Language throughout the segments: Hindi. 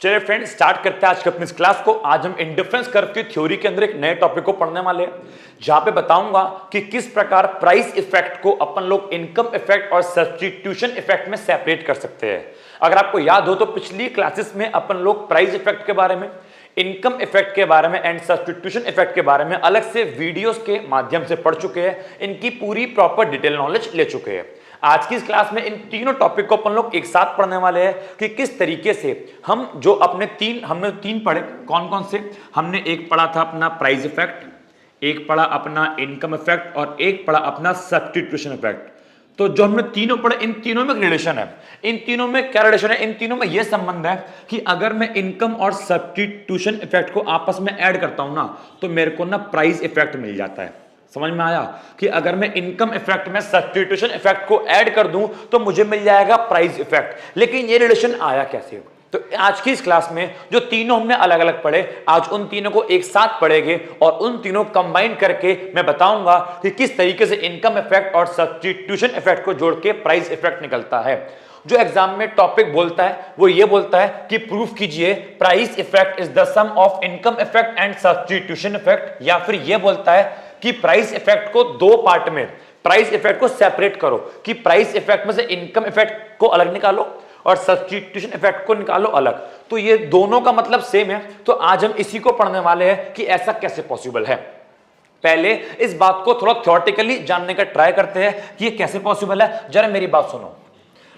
चलिए फ्रेंड्स, स्टार्ट करते हैं आज की अपनी इस क्लास को। आज हम इंडिफरेंस कर्व की थ्योरी के अंदर एक नए टॉपिक को पढ़ने वाले हैं, जहां पे बताऊंगा कि किस प्रकार प्राइस इफेक्ट को अपन लोग इनकम इफेक्ट और सब्स्टिट्यूशन इफेक्ट में सेपरेट कर सकते हैं। अगर आपको याद हो तो पिछली क्लासेस में अपन लोग प्राइस इफेक्ट के बारे में, इनकम इफेक्ट के बारे में एंड सब्स्टिट्यूशन इफेक्ट के बारे में अलग से वीडियोस के माध्यम से पढ़ चुके हैं, इनकी पूरी प्रॉपर डिटेल नॉलेज ले चुके हैं। आज की इस क्लास में इन तीनों टॉपिक को अपन लोग एक साथ पढ़ने वाले हैं कि किस तरीके से हम जो हमने तीन पढ़े। कौन कौन से? हमने एक पढ़ा था अपना प्राइस इफेक्ट, एक पढ़ा अपना इनकम इफेक्ट और एक पढ़ा अपना सब्स्टिट्यूशन इफेक्ट। तो जो हमने तीनों पढ़े, इन तीनों में रिलेशन है। इन तीनों में क्या रिलेशन है? इन तीनों में यह संबंध है कि अगर मैं इनकम और सब्स्टिट्यूशन इफेक्ट को आपस में ऐड करता हूं ना, तो मेरे को ना प्राइस इफेक्ट मिल जाता है। समझ में आया कि अगर मैं इनकम इफेक्ट में सब्स्टिट्यूशन इफेक्ट को ऐड कर दूं तो मुझे मिल जाएगा प्राइस इफेक्ट। लेकिन ये रिलेशन आया कैसे? तो आज की इस क्लास में जो तीनों हमने अलग अलग पढ़े, आज उन तीनों को एक साथ पढ़ेंगे और उन तीनों कंबाइन करके मैं बताऊंगा कि किस तरीके से इनकम इफेक्ट और सब्स्टिट्यूशन इफेक्ट को जोड़ के प्राइस इफेक्ट निकलता है। जो एग्जाम में टॉपिक बोलता है वो ये बोलता है कि प्रूफ कीजिए price effect is the sum of income effect and substitution effect, या फिर ये बोलता है कि प्राइस इफेक्ट को दो पार्ट में, प्राइस इफेक्ट को सेपरेट करो कि प्राइस इफेक्ट में से इनकम इफेक्ट को अलग निकालो और सब्स्टिट्यूशन इफेक्ट को निकालो अलग। तो ये दोनों का मतलब सेम है। तो आज हम इसी को पढ़ने वाले हैं कि ऐसा कैसे पॉसिबल है। पहले इस बात को थोड़ा थ्योरेटिकली जानने का ट्राई करते हैं कि ये कैसे पॉसिबल है। जरा मेरी बात सुनो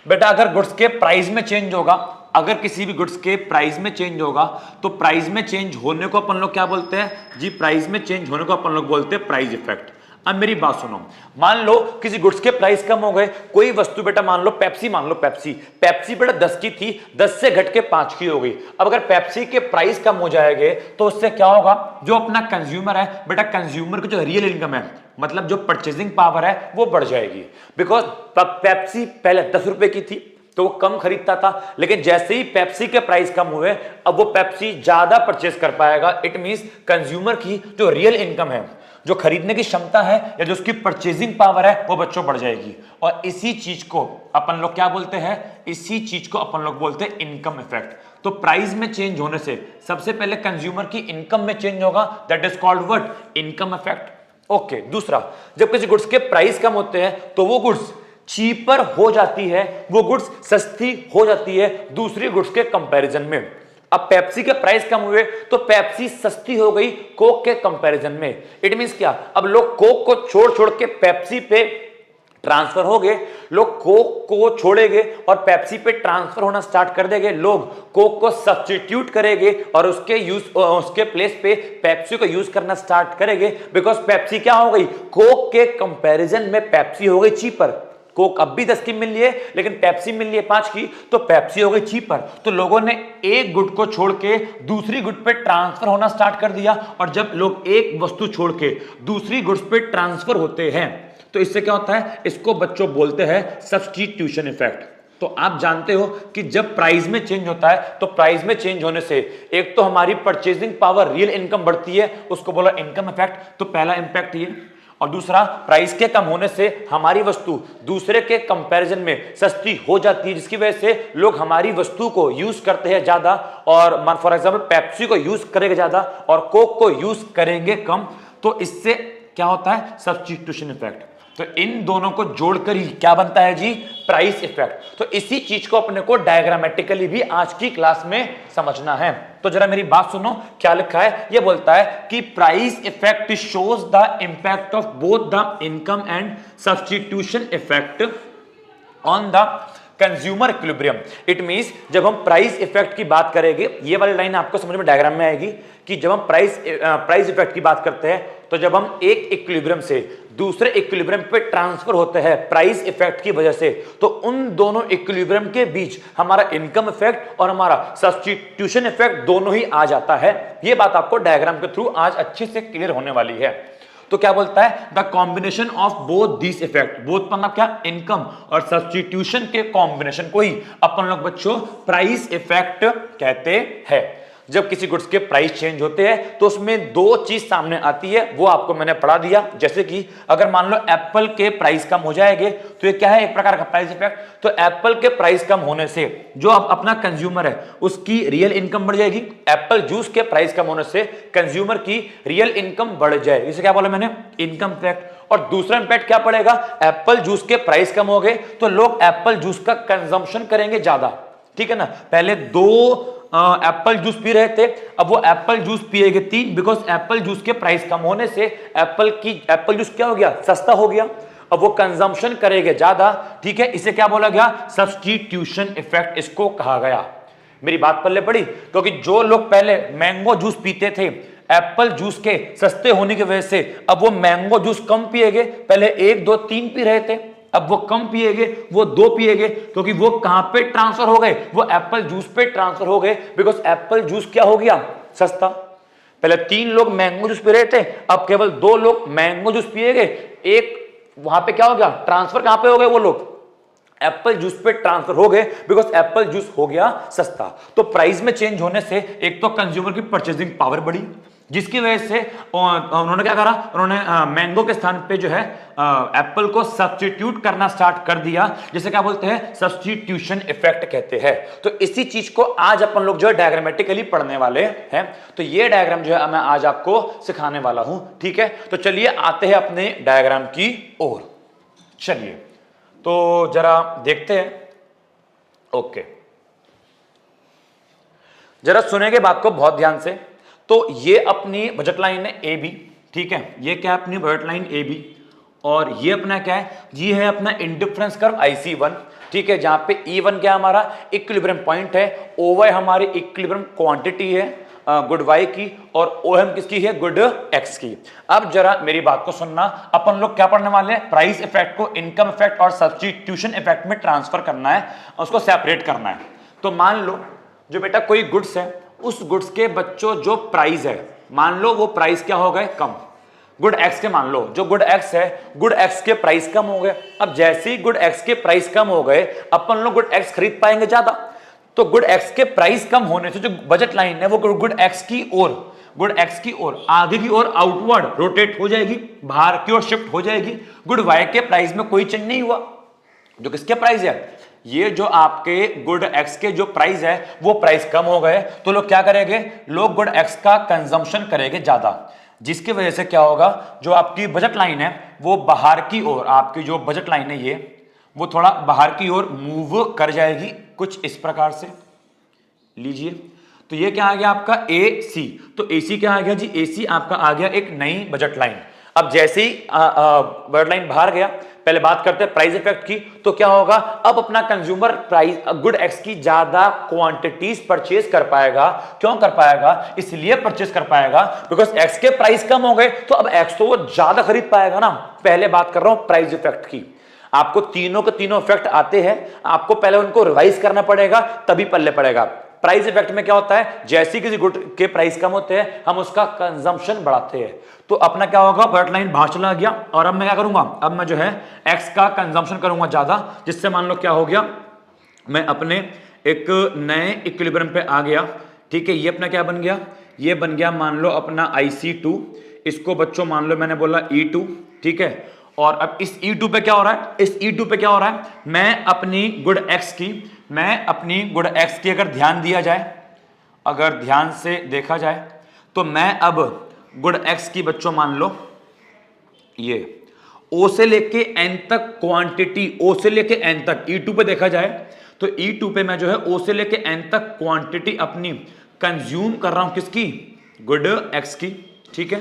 बेटा, अगर गुड्स के प्राइस में चेंज होगा, अगर किसी भी गुड्स के प्राइस में चेंज होगा तो प्राइस में चेंज होने को अपन लोग क्या बोलते हैं जी? प्राइस में चेंज होने को अपन लोग बोलते हैं प्राइस इफेक्ट। अब मेरी बात सुनो, मान लो किसी गुड्स के प्राइस कम हो गए, कोई वस्तु बेटा मान लो पेप्सी, मान लो पेप्सी बेटा 10 की थी, 10 से घट के 5 की हो गई। अब अगर पेप्सी के प्राइस कम हो जाएंगे तो उससे क्या होगा? जो अपना कंज्यूमर है बेटा, कंज्यूमर की जो रियल इनकम है, मतलब जो परचेजिंग पावर है, वो बढ़ जाएगी। बिकॉज पेप्सी पहले 10 रुपए की थी तो वो कम खरीदता था, लेकिन जैसे ही पेप्सी के प्राइस कम हुए अब वो पेप्सी ज्यादा परचेस कर पाएगा। इट मींस कंज्यूमर की जो रियल इनकम है, जो खरीदने की क्षमता है या जो उसकी परचेजिंग पावर है, वो बच्चों बढ़ जाएगी। और इसी चीज को अपन लोग क्या बोलते हैं? इसी चीज को अपन लोग बोलते हैं इनकम इफेक्ट। तो प्राइस में चेंज होने से सबसे पहले कंज्यूमर की इनकम में चेंज होगा, that is called what? Income effect. Okay, दूसरा, जब किसी गुड्स के प्राइस कम होते हैं तो वो गुड्स चीपर हो जाती है, वो गुड्स सस्ती हो जाती है दूसरी गुड्स के कंपैरिजन में। अब पेप्सी के प्राइस कम हुए तो पेप्सी सस्ती हो गई कोक के कंपैरिजन में। इट मींस क्या? अब लोग कोक को छोड़ छोड़ के पेप्सी पे ट्रांसफर हो गए, लोग कोक को छोड़ेंगे और पेप्सी पे ट्रांसफर होना स्टार्ट कर देंगे। लोग कोक को सब्स्टिट्यूट करेंगे और उसके प्लेस पे पेप्सी को यूज करना स्टार्ट करेंगे। बिकॉज पेप्सी क्या हो गई? कोक के कंपैरिजन में पेप्सी हो गई चीपर। कोक अब भी 10 की मिल रही है लेकिन पेप्सी मिल रही है 5 की, तो पेप्सी हो गई चीपर। तो लोगों ने एक गुड को छोड़ के दूसरी गुड पे ट्रांसफर होना स्टार्ट कर दिया। और जब लोग एक वस्तु छोड़ के दूसरी गुड्स पे ट्रांसफर होते हैं तो इससे क्या होता है? इसको बच्चों बोलते हैं सब्स्टिट्यूशन इफेक्ट। तो आप जानते हो कि जब प्राइस में चेंज होता है तो प्राइस में चेंज होने से एक तो हमारी परचेजिंग पावर, रियल इनकम बढ़ती है, उसको बोला इनकम इफेक्ट। तो पहला इंपैक्ट ये। और दूसरा, प्राइस के कम होने से हमारी वस्तु दूसरे के कंपैरिजन में सस्ती हो जाती है, जिसकी वजह से लोग हमारी वस्तु को यूज करते हैं ज्यादा। और फॉर एग्जांपल पेप्सी को यूज करेंगे ज्यादा और कोक को यूज करेंगे कम। तो इससे क्या होता है? Substitution effect. तो इन दोनों को जोड़कर ही क्या बनता है जी? Price effect. तो इसी चीज को अपने को डायग्रामेटिकली भी आज की क्लास में समझना है। तो जरा मेरी बात सुनो, क्या लिखा है? ये बोलता है कि price effect shows the impact of both the income and substitution effect on the consumer equilibrium. It means जब हम प्राइस इफेक्ट की बात करेंगे, ये वाली लाइन आपको समझ में डायग्राम में आएगी कि जब हम प्राइस इफेक्ट की बात करते हैं तो जब हम एक इक्विलिब्रियम से दूसरे इक्विलिब्रियम पे ट्रांसफर होते हैं प्राइस इफेक्ट की वजह से, तो उन दोनों इक्विलिब्रियम के बीच हमारा इनकम इफेक्ट और हमारा सब्स्टिट्यूशन इफेक्ट दोनों ही आ जाता है। ये बात आपको डायग्राम के थ्रू आज अच्छे से क्लियर होने वाली है। तो क्या बोलता है? The combination of both this effect, both मतलब क्या? इनकम और सब्स्टिट्यूशन के कॉम्बिनेशन को ही अपन लोग बच्चों प्राइस इफेक्ट कहते हैं। जब किसी गुड्स के प्राइस चेंज होते हैं तो उसमें दो चीज सामने आती है, वो आपको मैंने पढ़ा दिया। जैसे कि अगर मान लो एप्पल के प्राइस कम हो जाएंगे तो ये क्या है, एक प्रकार का प्राइस इफेक्ट। तो एप्पल के प्राइस कम होने से जो अपना कंज्यूमर है उसकी रियल इनकम बढ़ जाएगी। एप्पल जूस के प्राइस कम होने से कंज्यूमर की रियल इनकम बढ़ जाएगी, इसे क्या बोला मैंने, इनकम इफेक्ट। और दूसरा इंपैक्ट क्या पड़ेगा, एप्पल जूस के प्राइस कम हो गए तो लोग एप्पल जूस का कंजम्पशन करेंगे ज्यादा, ठीक है ना। पहले 2 एप्पल जूस पी रहे थे, अब वो एप्पल जूस पिएंगे 3, बिकॉज एप्पल जूस के प्राइस कम होने से एप्पल जूस क्या हो गया, सस्ता हो गया। अब वो कंजम्पशन करेंगे ज्यादा, ठीक है। इसे क्या बोला गया, सब्स्टिट्यूशन इफेक्ट इसको कहा गया। मेरी बात पल्ले पड़ी, क्योंकि जो लोग पहले मैंगो जूस पीते थे एप्पल जूस के सस्ते होने की वजह से, अब वो मैंगो जूस कम पिएंगे। पहले 1 2 3 पी रहे थे, अब वो कम पिएंगे, वो 2 पिएंगे, क्योंकि वो कहां पे ट्रांसफर हो गए, वो एप्पल जूस पे ट्रांसफर हो गए, बिकॉज एप्पल जूस क्या हो गया, सस्ता। पहले 3 लोग मैंगो जूस पी रहे थे, अब केवल 2 लोग मैंगो जूस पिएंगे। एक वहां पे क्या हो गया, ट्रांसफर कहां पे हो गए, वो लोग एप्पल जूस पे ट्रांसफर हो गए, बिकॉज एप्पल जूस हो गया सस्ता। तो प्राइस में चेंज होने से एक तो कंज्यूमर की परचेजिंग पावर बढ़ी, जिसकी वजह से उन्होंने क्या करा, उन्होंने मैंगो के स्थान पे जो है एप्पल को सब्स्टिट्यूट करना स्टार्ट कर दिया, जिसे क्या बोलते हैं, सब्स्टिट्यूशन इफेक्ट कहते हैं। तो इसी चीज को आज अपन लोग जो है डायग्रामेटिकली पढ़ने वाले हैं। तो ये डायग्राम जो है मैं आज आपको सिखाने वाला हूं, ठीक है। तो चलिए आते हैं अपने डायग्राम की ओर। चलिए तो जरा देखते हैं, ओके, जरा सुनेंगे बात को बहुत ध्यान से। तो ये अपनी बजट लाइन है ए बी, ठीक है, ये क्या है अपनी बजट लाइन ए बी, और ये अपना क्या है, ये है अपना इंडिफरेंस कर्व IC1, ठीक है, जहां पे E1 क्या हमारा इक्विलिब्रियम पॉइंट है, OY हमारी इक्विलिब्रियम क्वांटिटी है गुड वाई की, और OM किसकी है, गुड एक्स की। अब जरा मेरी बात को सुनना, अपन लोग क्या पढ़ने वाले हैं, प्राइस इफेक्ट को इनकम इफेक्ट और सब्स्टिट्यूशन इफेक्ट में ट्रांसफर करना है, उसको सेपरेट करना है। तो मान लो जो बेटा कोई गुड्स है, उस गुड्स के बच्चों जो प्राइस है, मान लो वो प्राइस क्या हो गए, कम, गुड एक्स के, मान लो जो गुड एक्स है, गुड एक्स के प्राइस कम हो गए। अब जैसे ही गुड एक्स के प्राइस कम हो गए, अपन लोग गुड एक्स खरीद पाएंगे ज्यादा। तो गुड एक्स के प्राइस कम होने से जो बजट लाइन है वो गुड एक्स की ओर आगे की ओर आउटवर्ड रोटेट हो जाएगी, बाहर की ओर शिफ्ट हो जाएगी। गुड वाई के प्राइस में कोई चेंज नहीं हुआ। जो किसके प्राइस है, ये जो आपके गुड एक्स के जो प्राइस है वो प्राइस कम हो गए, तो लोग क्या करेंगे, लोग गुड एक्स का कंजम्पशन करेंगे ज्यादा, जिसकी वजह से क्या होगा, जो आपकी बजट लाइन है वो बाहर की ओर, आपकी जो बजट लाइन है ये वो थोड़ा बाहर की ओर मूव कर जाएगी, कुछ इस प्रकार से लीजिए। तो ये क्या आ गया आपका AC, तो AC क्या आ गया जी, AC आपका आ गया एक नई बजट लाइन। अब जैसे ही बजट लाइन बाहर गया, पहले बात करते हैं प्राइस इफेक्ट की, तो क्या होगा, अब अपना कंज्यूमर प्राइस गुड एक्स की ज्यादा क्वांटिटीज परचेज कर पाएगा। क्यों कर पाएगा, इसलिए परचेज कर पाएगा बिकॉज एक्स के प्राइस कम हो गए, तो अब एक्स तो वो ज्यादा खरीद पाएगा ना। पहले बात कर रहा हूं प्राइस इफेक्ट की, आपको तीनों के तीनों इफेक्ट आते हैं, आपको पहले उनको रिवाइज करना पड़ेगा तभी पल्ले पड़ेगा। प्राइस इफेक्ट में क्या होता है, जैसे किसी गुड के प्राइस कम होते हैं हम उसका कंजम्पशन बढ़ाते हैं। तो अपना क्या होगा, बजट लाइन बाहर चला गया, और अब मैं क्या करूंगा, अब मैं जो है एक्स का कंजम्पशन करूंगा ज्यादा, जिससे मान लो क्या हो गया, मैं अपने एक नए इक्विलिब्रियम पे आ गया, ठीक है। ये अपना क्या बन गया, ये बन गया मान लो अपना IC2, इसको बच्चों मान लो मैंने बोला E2, ठीक है। और अब इस E2 पे क्या हो रहा है, इस E2 पे क्या हो रहा है, मैं अपनी गुड एक्स की अगर ध्यान दिया जाए, अगर ध्यान से देखा जाए, तो मैं अब गुड एक्स की बच्चों मान लो ये O से लेके N तक क्वांटिटी, O से लेके N तक, E2 पे देखा जाए तो E2 पे मैं जो है O से लेके N तक क्वांटिटी अपनी कंज्यूम कर रहा हूं, किसकी, गुड एक्स की, ठीक है।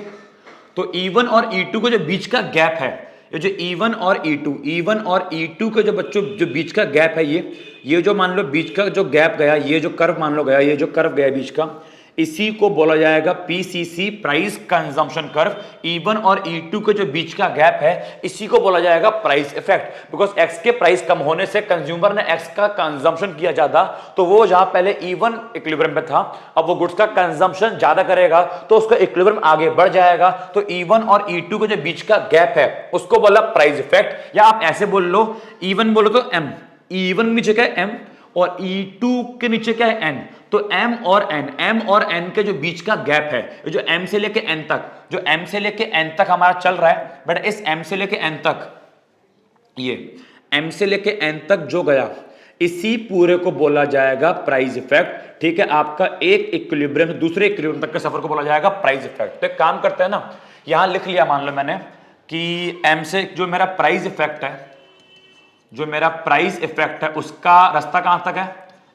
तो E1 और E2 के जो बीच का गैप है, ये जो E1 और E2 के जो बच्चों जो बीच का गैप है, ये जो मान लो बीच का जो गैप गया, ये जो कर्व मान लो गया, ये जो कर्व गया बीच का, इसी को बोला जाएगा PCC, price consumption curve. E1 और E2 के जो बीच का गैप है, इसी को बोला जाएगा प्राइस इफेक्ट। बिकॉज एक्स के प्राइस कम होने से कंज्यूमर ने एक्स का कंजम्पशन किया ज्यादा, तो वो जहां पहले E1 इक्विलिब्रियम पे था, अब वो गुड्स का कंजम्पशन ज्यादा करेगा, तो उसका इक्विलिब्रियम आगे बढ़ जाएगा। तो E1 और E2 के जो बीच का गैप है उसको बोला प्राइस इफेक्ट, या आप ऐसे बोल लो, E1 बोलो तो M, E1 की जगह M, और E2 के नीचे क्या है n, तो m और n के जो बीच का गैप है, जो m से लेके n तक, जो m से लेके n तक हमारा चल रहा है, बट इस m से लेके n तक, ये m से लेके n तक जो गया, इसी पूरे को बोला जाएगा प्राइस इफेक्ट। ठीक है, आपका एक इक्विलिब्रियम से दूसरे इक्विलिब्रियम तक के सफर को बोला जाएगा प्राइस इफेक्ट। तो एक काम करते हैं ना, यहां लिख लिया मान लो मैंने कि m से जो मेरा प्राइस इफेक्ट है, जो मेरा प्राइस इफेक्ट है उसका रास्ता कहां तक है,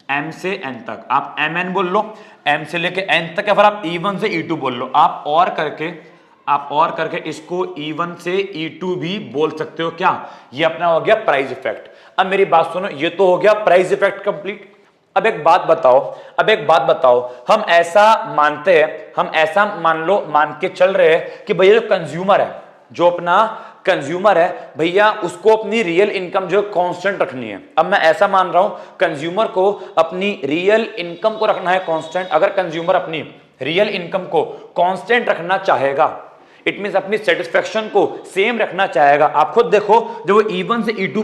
m से n तक। आप mn बोल लो, m से लेके n तक, या फिर आप E1 से E2 बोल लो। आप और करके इसको E1 से E2 भी बोल सकते हो। क्या, ये अपना हो गया प्राइस इफेक्ट। अब मेरी बात सुनो, ये तो हो गया प्राइस इफेक्ट कंप्लीट। अब एक बात बताओ, हम ऐसा मानते हैं, हम ऐसा मान के चल रहे हैं कि भैया जो कंज्यूमर है, जो अपना कंज्यूमर है भैया, उसको अपनी रियल इनकम जो कांस्टेंट रखनी है। अब मैं ऐसा मान रहा हूं, कंज्यूमर को अपनी रियल इनकम को रखना है कांस्टेंट। अगर कंज्यूमर अपनी रियल इनकम को कांस्टेंट रखना चाहेगा, इट मींस अपनी सेटिस्फेक्शन को सेम रखना चाहेगा। आप खुद देखो, जब वो E1 से E2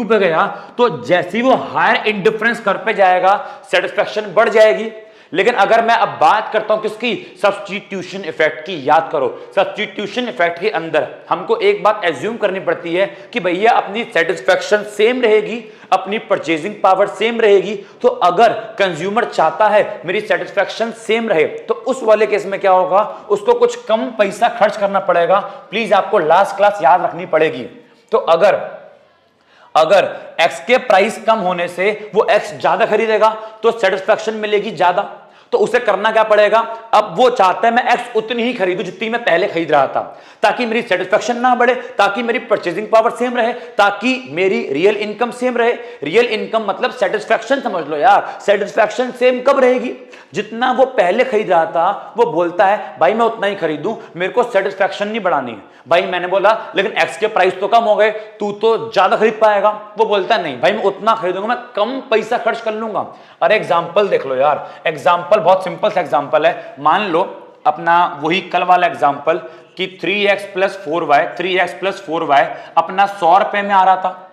पे गया, तो जैसे ही वो हायर इंडिफरेंस कर पे जाएगा, सेटिस्फेक्शन बढ़ जाएगी। लेकिन अगर मैं अब बात करता हूं किसकी, सब्स्टिट्यूशन इफेक्ट की, याद करो सब्स्टिट्यूशन इफेक्ट के अंदर हमको एक बात एज्यूम करनी पड़ती है कि भैया अपनी सेटिस्फेक्शन सेम रहेगी, अपनी परचेजिंग पावर सेम रहेगी। तो अगर कंज्यूमर चाहता है मेरी सेटिस्फेक्शन सेम रहे, तो उस वाले केस में क्या होगा, उसको कुछ कम पैसा खर्च करना पड़ेगा। प्लीज आपको लास्ट क्लास याद रखनी पड़ेगी। तो अगर x के प्राइस कम होने से वो x ज्यादा खरीदेगा तो सेटिस्फेक्शन मिलेगी ज्यादा। तो उसे करना क्या पड़ेगा, अब वो चाहता है मैं x उतनी ही खरीदूं जितनी मैं पहले खरीद रहा था, ताकि मेरी सेटिस्फेक्शन ना बढ़े, ताकि मेरी परचेजिंग पावर सेम रहे, ताकि मेरी रियल इनकम सेम रहे। रियल इनकम मतलब सेटिस्फेक्शन, समझ लो यार। सेटिस्फेक्शन सेम कब रहेगी, जितना वो पहले खरीद रहा था वो बोलता है भाई मैं उतना ही खरीदूं, मेरे को सेटिस्फेक्शन नहीं बढ़ानी है। भाई मैंने बोला लेकिन x के प्राइस तो कम हो गए, तू तो ज्यादा खरीद पाएगा। वो बोलता है नहीं भाई मैं उतना खरीदूंगा, मैं कम पैसा खर्च कर लूंगा। अरे एग्जांपल देख लो यार, एग्जांपल बहुत सिंपल सा एग्जांपल है। मान लो अपना वही कल वाला एग्जांपल कि 3x प्लस 4y अपना 100 रुपए में आ रहा था,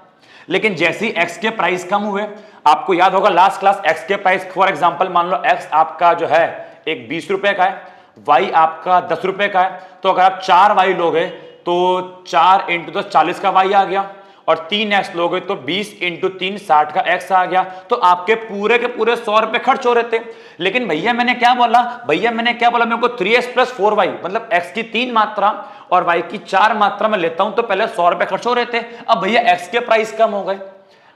लेकिन जैसे ही x के प्राइस कम हुए, आपको याद होगा लास्ट क्लास, x के प्राइस फॉर एग्जांपल मान लो x आपका जो है एक 20 रुपए का है, y आपका 10 रुपए का है। तो अगर आप 4y लोगे तो 4 इंटू 10 40 का y आ गया, और 3x लोगे तो 20 इंटू 3 60 का x आ गया। तो आपके पूरे के पूरे 100 रुपए खर्च हो रहे थे। लेकिन भैया मैंने क्या बोला, मेरे को 3x प्लस 4y मतलब x की 3 मात्रा और y की 4 मात्रा में लेता हूं, तो पहले 100 रुपए खर्च हो रहे थे। अब भैया x के प्राइस कम हो गए,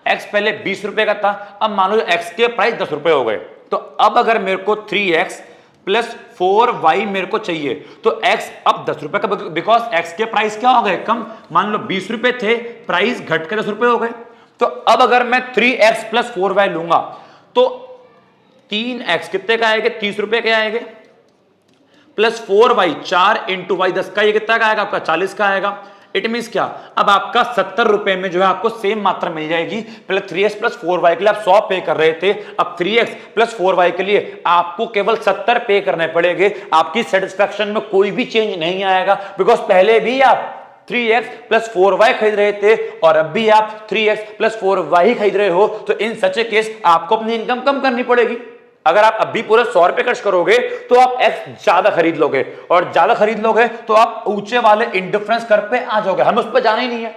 x पहले 20 रुपए का था, अब मान लो x के प्राइस 10 रुपए हो गए। तो अब अगर मेरे को 3x प्लस 4y मेरे को चाहिए, तो x अब 10 रुपए का, बिकॉज x के प्राइस क्या हो गए कम, मान लो 20 रुपए थे, प्राइस घट के 10 रुपए हो गए। तो अब अगर मैं 3x प्लस 4y लूंगा तो 3x कितने का आएगा, 30 रुपए के आएंगे, प्लस 4y 4 इंटू वाई 10 का, ये कितना का आएगा आपका 40 का आएगा। इट मींस क्या, अब आपका 70 रुपए में जो है आपको सेम मात्रा मिल जाएगी। पहले 3x प्लस 4y के लिए आप 100 पे कर रहे थे, अब 3x प्लस 4y के लिए आपको केवल 70 पे करने पड़ेंगे। आपकी सेटिस्फेक्शन में कोई भी चेंज नहीं आएगा, बिकॉज पहले भी आप 3x प्लस 4y खरीद रहे थे और अब भी आप 3x प्लस 4y ही खरीद रहे हो। तो इन सच ए केस आपको अपनी इनकम कम करनी पड़ेगी। अगर आप अभी पूरे 100 रुपए खर्च करोगे तो आप x ज्यादा खरीद लोगे, और ज्यादा खरीद लोगे तो आप ऊंचे वाले इंडिफरेंस कर्व पे आ जाओगे। हमें उस पर जाना ही नहीं है,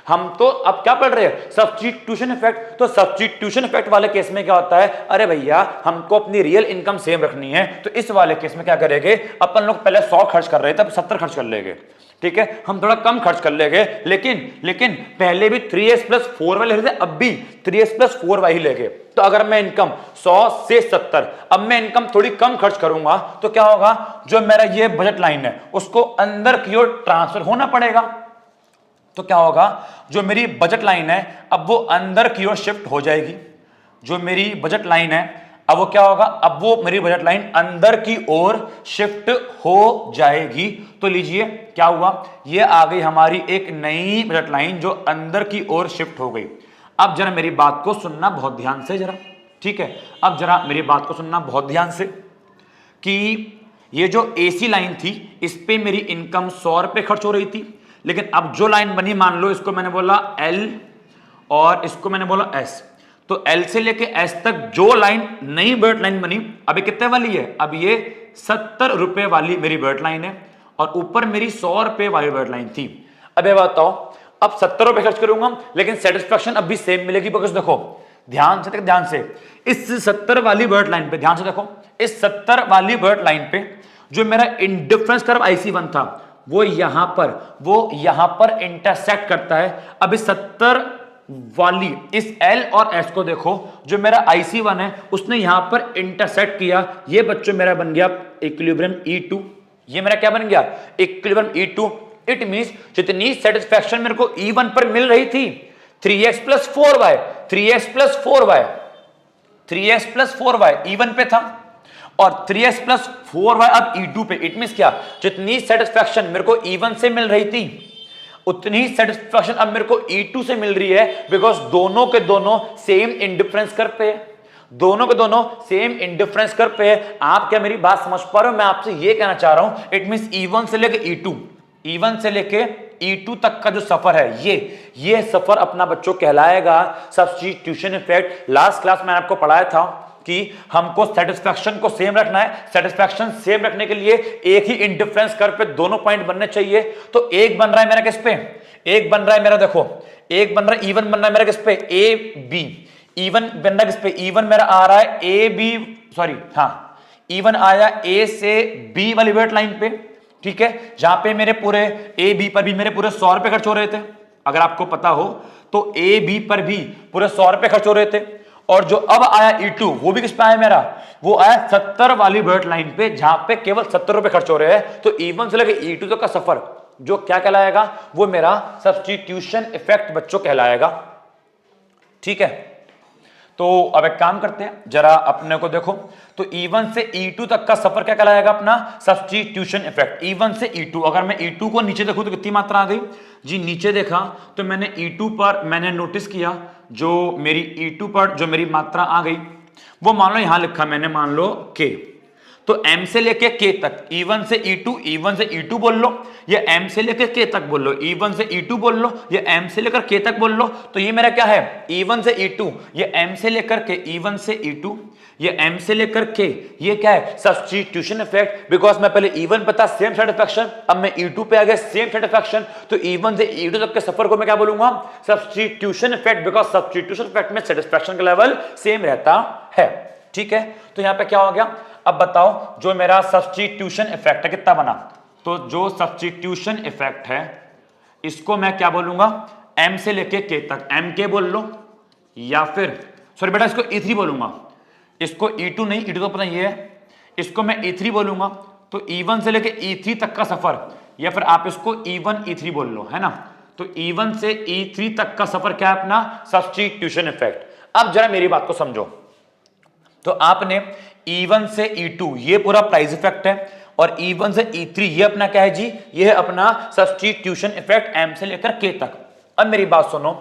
हम तो अब क्या पढ़ रहे हैं, सब्स्टिट्यूशन इफेक्ट। तो सब्स्टिट्यूशन इफेक्ट वाले केस में क्या होता है, अरे भैया हमको अपनी रियल इनकम सेम रखनी है, तो इस वाले केस में क्या करेंगे, अपन लोग पहले 100 खर्च कर रहे थे, अब 70 खर्च कर लेंगे। ठीक है, हम थोड़ा कम खर्च कर लेंगे, लेकिन पहले भी 3x प्लस 4y ले रहे थे, अब भी 3x प्लस 4y ही लेंगे। तो अगर मैं इनकम 100 से 70, अब मैं इनकम थोड़ी कम खर्च करूंगा, तो क्या होगा, जो मेरा ये बजट लाइन है उसको अंदर की ओर ट्रांसफर होना पड़ेगा। तो क्या होगा, जो मेरी बजट लाइन है अब वो अंदर की ओर शिफ्ट हो जाएगी। जो मेरी बजट लाइन है अब वो क्या होगा, अब वो मेरी बजट लाइन अंदर की ओर शिफ्ट हो जाएगी। तो लीजिए क्या हुआ, ये आ गई हमारी एक नई बजट लाइन जो अंदर की ओर शिफ्ट हो गई। अब जरा मेरी बात को सुनना बहुत ध्यान से जरा, ठीक है, अब जरा मेरी बात को सुनना बहुत ध्यान से कि ये जो AC लाइन थी इस पे मेरी इनकम 100 रुपए खर्च हो रही थी, लेकिन अब जो लाइन बनी, मान लो इसको मैंने बोला L और इसको मैंने बोला एस। तो एल से लेके एस तक जो लाइन नई बर्ट लाइन बनी, अभी कितने वाली है, अब ये 70 रुपए वाली मेरी बर्ट लाइन है और ऊपर मेरी 100 रुपए वाली बर्ट लाइन थी। अब ये बताओ, अब 70 रुपए खर्च करूंगा लेकिन सेटिस्फेक्शन अब भी सेम मिलेगी, बिकॉज देखो ध्यान से इस 70 वाली बर्ट लाइन पे ध्यान से देखो, इस 70 वाली बर्ट लाइन पे जो मेरा इंडिफरेंस कर्व IC1 था वो यहां पर इंटरसेक्ट करता है। अब इस 70 वाली इस L और S को देखो, जो मेरा IC1 है उसने यहां पर इंटरसेक्ट किया, ये बच्चों मेरा बन गया इक्विलिब्रियम E2। ये मेरा क्या बन गया, इक्विलिब्रियम E2। इट मींस जितनी सेटिस्फेक्शन मेरे को E1 पर मिल रही थी 3x plus 4y, 3x plus 4y, 3x plus 4y E1 पे था और 3x प्लस 4y अब E2 पे। इट मींस क्या, जितनी सेटिस्फेक्शन मेरे को E1 से मिल रही थी उतनी ही सेटिस्फेक्शन अब मेरे को E2 से मिल रही है, बिकॉज दोनों के दोनों सेम इंडिफरेंस कर्व पे है, दोनों के दोनों सेम इंडिफरेंस कर्व पे है। आप क्या मेरी बात समझ पा रहे हो, मैं आपसे ये कहना चाह रहा हूं, इट मींस E1 से लेके E2, E1 से लेके E2 तक का जो सफर है ये सफर अपना बच्चों कहलाएगा सब्स्टिट्यूशन इफेक्ट। लास्ट क्लास मैंने आपको पढ़ाया था कि हमको सेटिस्फेक्शन को सेम रखना है, सेटिस्फेक्शन सेम रखने के लिए एक ही इंडिफरेंस कर्व पे दोनों पॉइंट बनने चाहिए। तो एक बन रहा है मेरा किस पे, एक बन रहा है मेरा, देखो एक बन रहा है E1 बन रहा है मेरा किस पे, A B। E1 बन रहा है किस पे, E1 मेरा आ रहा है A B, सॉरी हाँ E1 आया A से B वाली वेट लाइन पे, ठीक है, जहां पे मेरे पूरे A B पर भी मेरे पूरे 100 रुपए खर्च हो रहे थे। अगर आपको पता हो तो A B पर भी पूरे 100 रुपए खर्च हो रहे थे। और जो अब आया E2 वो भी किस पे आया मेरा, वो आया 70 वाली बर्ट लाइन पे, जहां पे केवल 70 रुपए खर्च हो रहे हैं। तो E1 से लेकर E2 तक का सफर जो क्या कहलाएगा, वो मेरा सब्स्टिट्यूशन इफेक्ट बच्चों कहलाएगा, ठीक है। तो अब एक काम करते हैं, जरा अपने को देखो, तो E1 से E2 तक का सफर क्या कहलाएगा अपना, सब्स्टिट्यूशन इफेक्ट। E1 से E2, अगर मैं E2 को नीचे देखूं तो कितनी मात्रा आ गई जी, नीचे देखा तो मैंने E2 पर मैंने नोटिस किया जो मेरी E2 पर जो मेरी मात्रा आ गई वो मान लो यहां लिखा मैंने, मान लो K। तो M से लेके K तक, E1 से E2, E1 से E2 बोल लो, या M से लेकर K तक बोल लो, E1 से E2 बोल लो, या M से लेकर K तक बोल लो। तो ये मेरा क्या है, E1 से E2, ये M से लेकर K, E1 से E2, ये M से लेकर K, ये क्या है, सब्स्टिट्यूशन इफेक्ट। बिकॉज मैं पहले E1 पता सेम सेटिस्फेक्शन, अब मैं E2 पे आ गया सेम सेटिस्फेक्शन, तो E1 से E2 तक के सफर को मैं क्या बोलूंगा, substitution effect, because substitution effect में सेटिस्फेक्शन का लेवल सेम रहता है, ठीक है। तो यहां पे क्या हो गया, अब बताओ जो मेरा सब्स्टिट्यूशन इफेक्ट है कितना बना, तो जो सब्स्टिट्यूशन इफेक्ट है इसको मैं क्या बोलूंगा, M से लेके K तक, MK बोल लो, या फिर सॉरी बेटा इसको E3 बोलूंगा, इसको E2 नहीं, E2 तो पता ये है, इसको मैं E3 बोलूंगा। तो E1 से लेके E3 तक का सफर, या फिर आप इसको E1 E3 बोल लो, है ना। तो E1 से E3 तक का सफर क्या है अपना, सब्स्टिट्यूशन इफेक्ट। अब जरा मेरी बात को समझो, तो आपने E1 से E2 ये पूरा प्राइस इफेक्ट है, और E1 से E3 ये अपना क्या है जी, ये है अपना सब्स्टिट्यूशन इफेक्ट M से लेकर K तक। अब मेरी बात सुनो,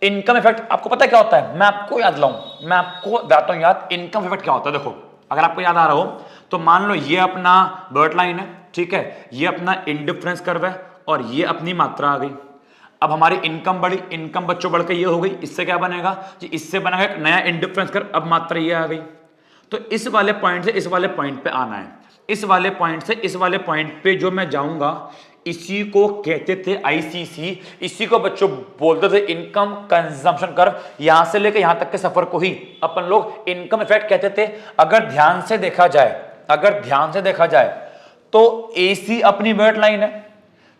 इनकम इफेक्ट आपको पता है क्या होता है, मैं आपको याद लाऊं, मैं आपको बताता हूं याद, इनकम इफेक्ट क्या होता है। देखो अगर आपको याद आ रहा हो तो मान लो ये अपना बर्ट लाइन है, ठीक है, ये अपना इंडिफरेंस कर्व है और ये अपनी मात्रा आ गई। अब हमारी इनकम बढ़ी, इनकम बच्चों बढ़ के ये हो गई, इससे क्या बनेगा जी, इससे बनेगा एक नया इंडिफरेंस कर्व, अब मात्रा ये आ गई। तो इस वाले पॉइंट से इस वाले पॉइंट पे आना है, इस वाले पॉइंट से इस वाले पॉइंट पे जो मैं जाऊंगा इसी को कहते थे ICC, इसी को बच्चों बोलते थे इनकम कंजम्पशन कर्व। यहां से लेकर यहां तक के सफर को ही अपन लोग इनकम इफेक्ट कहते थे। अगर ध्यान से देखा जाए तो AC अपनी बर्ट लाइन है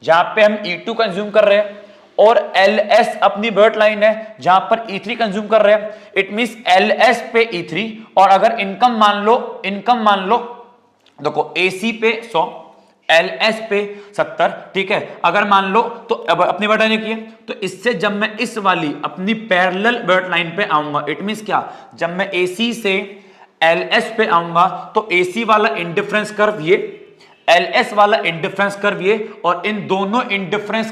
जहां पे हम E2 कंज्यूम कर रहे हैं, और LS अपनी बर्ट लाइन है जहां पर E3 कंज्यूम कर रहे हैं। इट मींस LS पे E3, और अगर इनकम मान लो देखो AC पे 100, LS पे 70, ठीक है। अगर मान लो तो अब अपनी बर्ट लाइन की है, तो इससे जब मैं इस वाली अपनी पैरेलल बर्ट लाइन पे आऊंगा, इट मींस क्या, जब मैं AC से LS पे आऊंगा तो AC वाला इंडिफरेंस कर्व ये, LS वाला इंडिफरेंस कर्व ये, और इन दोनों इंडिफरेंस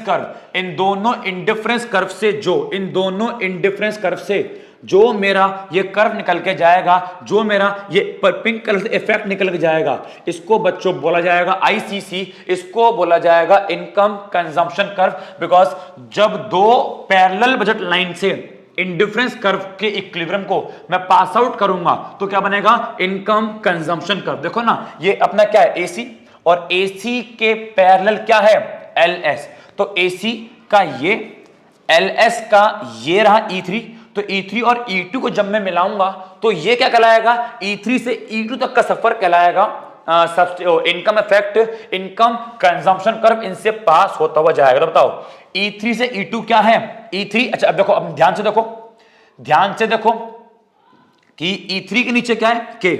कर्व से जो मेरा ये कर्व निकल के जाएगा, जो मेरा ये पिंक कलर से इफेक्ट निकल के जाएगा, इसको बच्चों बोला जाएगा ICC, इसको बोला जाएगा इनकम कंजम्पशन कर्व। बिकॉज जब दो पैरेलल बजट लाइन से इंडिफरेंस कर्व के इक्विलिब्रियम को मैं पास आउट करूंगा तो क्या बनेगा, इनकम कंजम्पशन कर्व। देखो ना, ये अपना क्या है, एसी, और एसी के पैरेलल क्या है, एलएस। तो एसी का ये, एलएस का ये रहा E3, तो E3 और E2 को जब मैं मिलाऊंगा तो ये क्या कहलाएगा, E3 से E2 तक का सफर कहलाएगा income effect, income consumption curve इनसे पास होता हुआ जाएगा। तो बताओ E3 से E2 क्या है, E3, अच्छा अब देखो, अब ध्यान से देखो, ध्यान से देखो कि E3 के नीचे क्या है, K,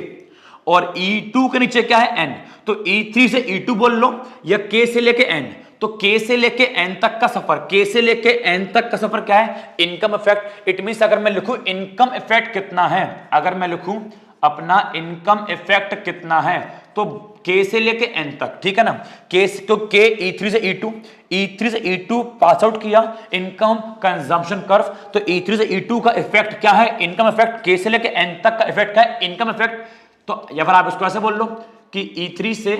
और E2 के नीचे क्या है, N। तो E3 से E2 बोल लो या K से लेके N, तो K से लेके N तक का सफर, K से लेके N तक का सफर क्या है, इनकम इफेक्ट। इट मींस अगर मैं लिखूं इनकम इफेक्ट कितना है, अगर मैं लिखूं अपना इनकम इफेक्ट कितना है, तो K से लेके N तक, ठीक है ना, K तो K E3 से E2, E3 से E2 पास आउट किया इनकम कंजम्पशन कर्व, तो E3 से E2 का इफेक्ट क्या है, इनकम इफेक्ट। K से लेके N तक का इफेक्ट क्या है, इनकम इफेक्ट। तो या फिर आप इसको ऐसे बोल लो कि E3 से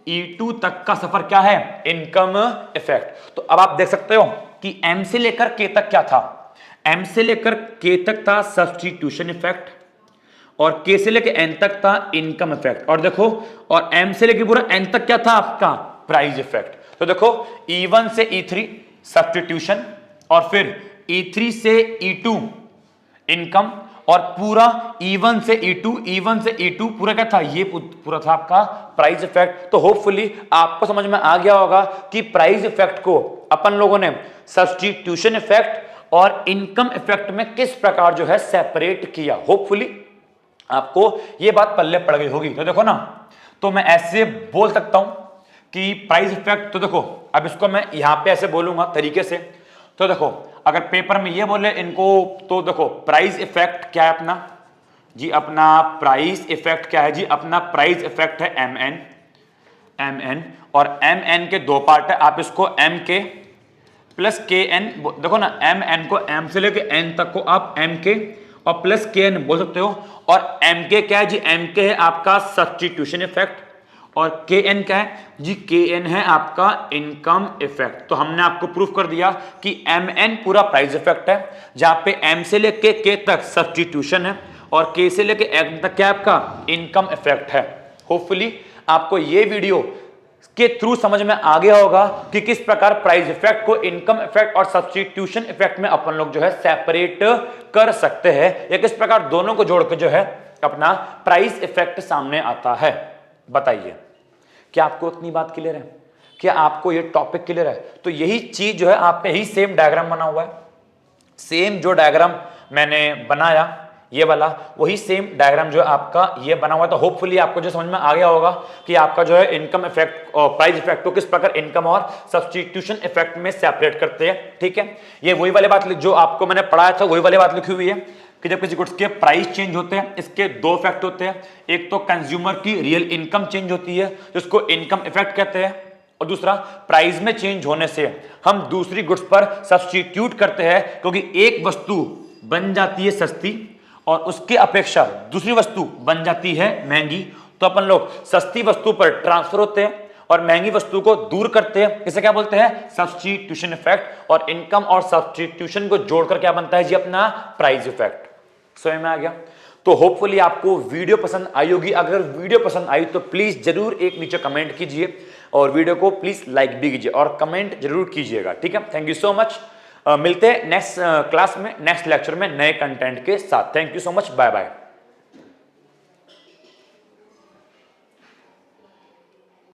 E2 तक का सफर क्या है, इनकम इफेक्ट। तो अब आप देख सकते हो कि M से लेकर K तक क्या था, M से लेकर K तक था सब्स्टिट्यूशन इफेक्ट, और K से लेके N तक था इनकम इफेक्ट, और देखो, और M से लेके पूरा N तक क्या था आपका, प्राइस इफेक्ट। तो देखो E1 से E3 सब्स्टिट्यूशन, और फिर E3 से E2 इनकम, और पूरा E1 से E2 पूरा क्या था, ये पूरा था आपका प्राइस इफेक्ट। तो होपफुली आपको समझ में आ गया होगा कि प्राइस इफेक्ट को अपन लोगों ने सब्स्टिट्यूशन इफेक्ट और इनकम इफेक्ट में किस प्रकार जो है सेपरेट किया। होपफुली आपको ये बात पल्ले पड़ गई होगी। तो देखो ना, तो मैं ऐसे बोल सकता हूं कि प्राइस इफेक्ट, तो देखो अब इसको मैं यहां पे ऐसे बोलूंगा तरीके से। तो देखो अगर पेपर में ये बोले इनको, तो देखो प्राइस इफेक्ट क्या है अपना जी, अपना प्राइस इफेक्ट क्या है जी, अपना प्राइस इफेक्ट है MN, और MN के दो पार्ट है, आप इसको MK प्लस KN, देखो ना, MN को M से लेके N तक को आप MK और प्लस KN बोल सकते हो। और MK क्या है जी, MK है आपका सब्स्टिट्यूशन इफेक्ट, और KN क्या है जी, KN है आपका इनकम इफेक्ट। तो हमने आपको प्रूफ कर दिया कि MN पूरा प्राइस इफेक्ट है, जहां पे M से लेके K तक सब्स्टिट्यूशन है, और K से लेके N तक क्या आपका इनकम इफेक्ट है। होपफुली आपको ये वीडियो के थ्रू समझ में आ गया होगा कि किस प्रकार प्राइस इफेक्ट को इनकम इफेक्ट और सब्स्टिट्यूशन इफेक्ट में अपन लोग जो है सेपरेट कर सकते हैं, या किस प्रकार दोनों को जोड़ के जो है अपना प्राइस इफेक्ट सामने आता है। बताइए, क्या आपको इतनी बात क्लियर है, क्या आपको ये टॉपिक क्लियर है? तो यही चीज जो है आप पे ही सेम डायग्राम बना हुआ है, सेम जो डायग्राम मैंने बनाया ये वाला, वही सेम डायग्राम जो है आपका ये बना हुआ है। तो होपफुली आपको जो समझ में आ गया होगा कि आपका जो है इनकम इफेक्ट और प्राइस इफेक्ट को किस प्रकार इनकम और सब्स्टिट्यूशन इफेक्ट में सेपरेट करते हैं। ठीक है, ये वही वाली बात जो आपको मैंने पढ़ाया था, वही वाली बात लिखी हुई है कि जब किसी गुड्स के प्राइस चेंज होते हैं, इसके दो इफेक्ट होते हैं। एक तो कंज्यूमर की रियल इनकम चेंज होती है जिसको इनकम इफेक्ट कहते हैं, और दूसरा प्राइस में चेंज होने से हम दूसरी गुड्स पर सब्स्टिट्यूट करते हैं, क्योंकि एक वस्तु बन जाती है सस्ती और उसके अपेक्षा दूसरी वस्तु बन जाती है महंगी। तो अपन लोग सस्ती वस्तु पर ट्रांसफर होते हैं और महंगी वस्तु को दूर करते हैं। इसे क्या बोलते हैं, सब्स्टिट्यूशन इफेक्ट। और इनकम और सब्स्टिट्यूशन को जोड़कर क्या बनता है जी, अपना प्राइस इफेक्ट। समझ में आ गया? तो होपफुली आपको वीडियो पसंद आई होगी। अगर वीडियो पसंद आई तो प्लीज जरूर एक नीचे कमेंट कीजिए, और वीडियो को प्लीज लाइक भी कीजिए और कमेंट जरूर कीजिएगा। ठीक है, थैंक यू सो मच। मिलते हैं नेक्स्ट क्लास में, नेक्स्ट लेक्चर में नए कंटेंट के साथ। Thank you so much, bye bye.